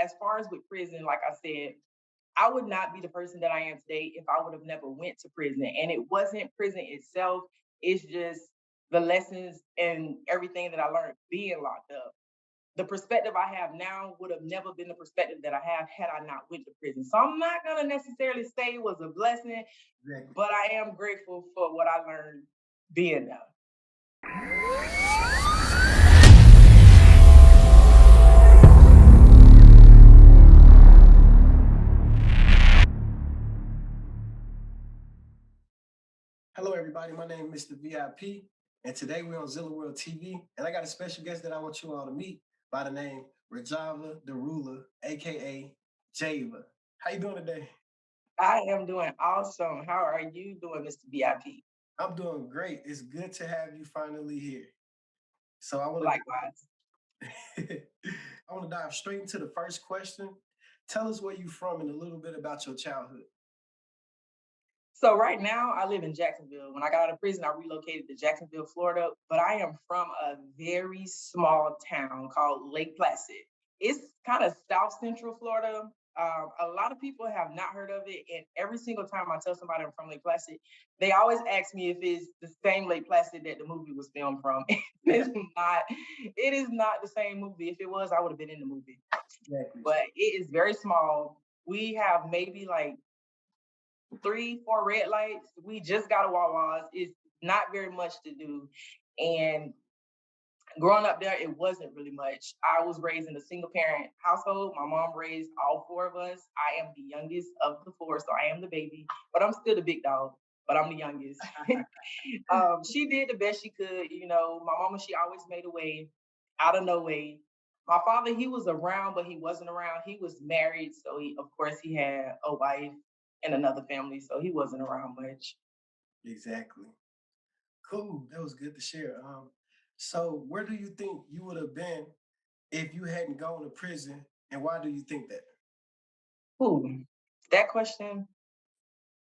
as far as with prison, like I said, I would not be the person that I am today if I would have never went to prison. And it wasn't prison itself. It's just the lessons and everything that I learned being locked up. The perspective I have now would have never been the perspective that I have had I not went to prison. So I'm not gonna necessarily say it was a blessing, Exactly. but I am grateful for what I learned being there. Hello, everybody. My name is Mr. VIP, and today we're on Zilla World TV, and I got a special guest that I want you all to meet by the name RA'JIVA the Ruler, aka Java. How you doing today? I am doing awesome. How are you doing, Mr. VIP? I'm doing great. It's good to have you finally here. So I want Likewise. to I want to dive straight into the first question. Tell us where you're from and a little bit about your childhood. So right now I live in Jacksonville. When I got out of prison, I relocated to Jacksonville, Florida, but I am from a very small town called Lake Placid. It's kind of South Central Florida. A lot of people have not heard of it, and every single time I tell somebody I'm from Lake Placid, they always ask me if it's the same Lake Placid that the movie was filmed from. It's not. It is not the same movie. If it was, I would have been in the movie. Exactly. But it is very small. We have maybe like three, four red lights. We just got a Wawa's. It's not very much to do. And growing up there, it wasn't really much. I was raised in a single parent household. My mom raised all four of us. I am the youngest of the four, so I am the baby, but I'm still the big dog. But I'm the youngest. She did the best she could. You know, my mama, she always made a way out of no way. My father, he was around, but he wasn't around. He was married, so of course, he had a wife and another family, so he wasn't around much. Exactly. Cool. That was good to share. So where do you think you would have been if you hadn't gone to prison, and why do you think that? Ooh, that question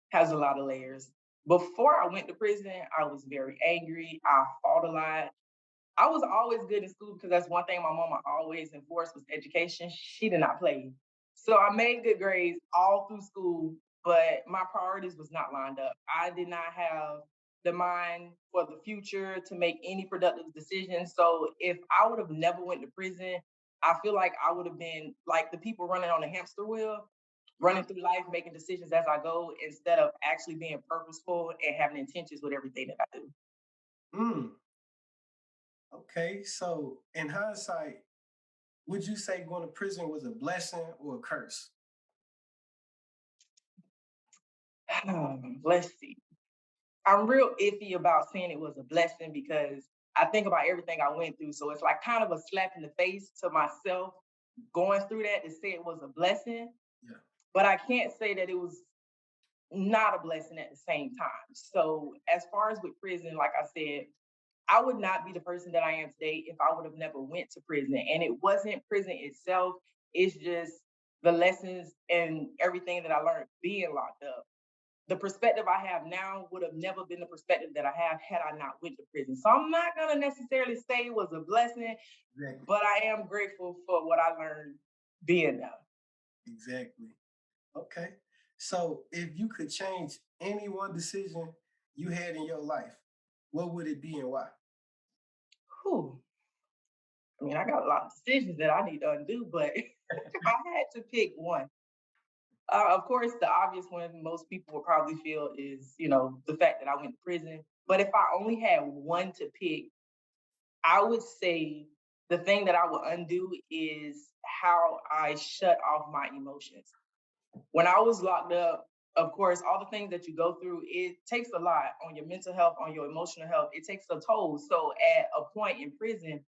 has a lot of layers. Before I went to prison, I was very angry. I fought a lot. I was always good in school because that's one thing my mama always enforced was education. She did not play. So I made good grades all through school, but my priorities was not lined up. I did not have the mind for the future to make any productive decisions. So if I would have never went to prison, I feel like I would have been like the people running on a hamster wheel, running through life, making decisions as I go, instead of actually being purposeful and having intentions with everything that I do. Mm, okay. So in hindsight, would you say going to prison was a blessing or a curse? Let's see. I'm real iffy about saying it was a blessing because I think about everything I went through. So it's like kind of a slap in the face to myself going through that to say it was a blessing. Yeah. But I can't say that it was not a blessing at the same time. So as far as with prison, like I said, I would not be the person that I am today if I would have never went to prison. And it wasn't prison itself. It's just the lessons and everything that I learned being locked up. The perspective I have now would have never been the perspective that I have had I not went to prison. So I'm not gonna necessarily say it was a blessing, Exactly. but I am grateful for what I learned being there. Exactly. Okay. So if you could change any one decision you had in your life, what would it be and why? Whew. I mean, I got a lot of decisions that I need to undo, but if I had to pick one, of course, the obvious one most people would probably feel is, the fact that I went to prison. But if I only had one to pick, I would say the thing that I would undo is how I shut off my emotions. When I was locked up, of course, all the things that you go through, it takes a lot on your mental health, on your emotional health. It takes a toll. So at a point in prison,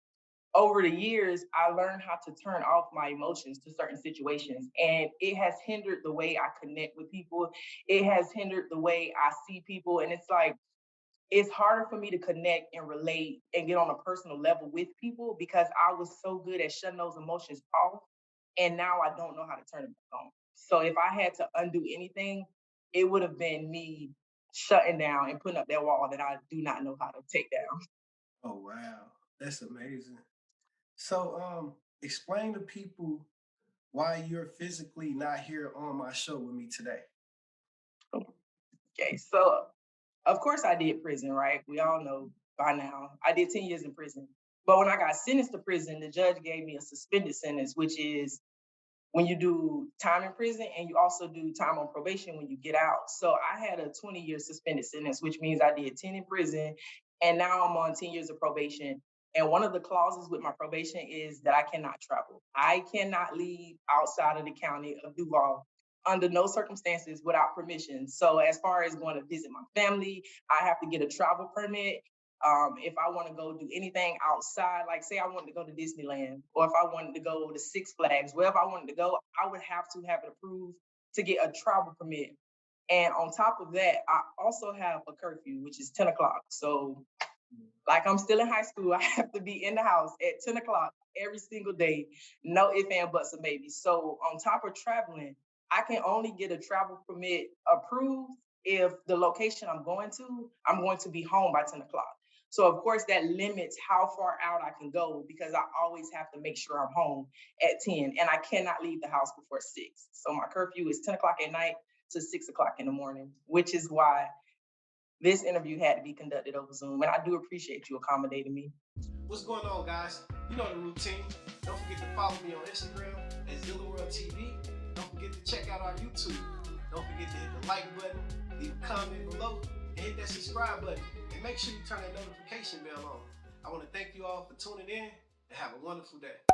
over the years, I learned how to turn off my emotions to certain situations. And it has hindered the way I connect with people. It has hindered the way I see people. And it's like, it's harder for me to connect and relate and get on a personal level with people because I was so good at shutting those emotions off. And now I don't know how to turn it back on. So if I had to undo anything, it would have been me shutting down and putting up that wall that I do not know how to take down. Oh wow. That's amazing. So explain to people why you're physically not here on my show with me today. Okay, so of course I did prison, right? We all know by now. I did 10 years in prison. But when I got sentenced to prison, the judge gave me a suspended sentence, which is when you do time in prison and you also do time on probation when you get out. So I had a 20-year suspended sentence, which means I did 10 in prison and now I'm on 10 years of probation. And one of the clauses with my probation is that I cannot travel. I cannot leave outside of the county of Duval under no circumstances without permission. So as far as going to visit my family, I have to get a travel permit. If I want to go do anything outside, like say I wanted to go to Disneyland, or if I wanted to go to Six Flags, wherever I wanted to go, I would have to have it approved to get a travel permit. And on top of that, I also have a curfew, which is 10 o'clock. So like I'm still in high school, I have to be in the house at 10 o'clock every single day, no ifs, and buts, or maybe. So on top of traveling, I can only get a travel permit approved if the location I'm going to be home by 10 o'clock. So of course that limits how far out I can go because I always have to make sure I'm home at 10 and I cannot leave the house before 6. So my curfew is 10 o'clock at night to 6 o'clock in the morning, which is why this interview had to be conducted over Zoom, and I do appreciate you accommodating me. What's going on, guys? You know the routine. Don't forget to follow me on Instagram at ZILLAWORLDTV. Don't forget to check out our YouTube. Don't forget to hit the like button, leave a comment below, and hit that subscribe button. And make sure you turn that notification bell on. I want to thank you all for tuning in and have a wonderful day.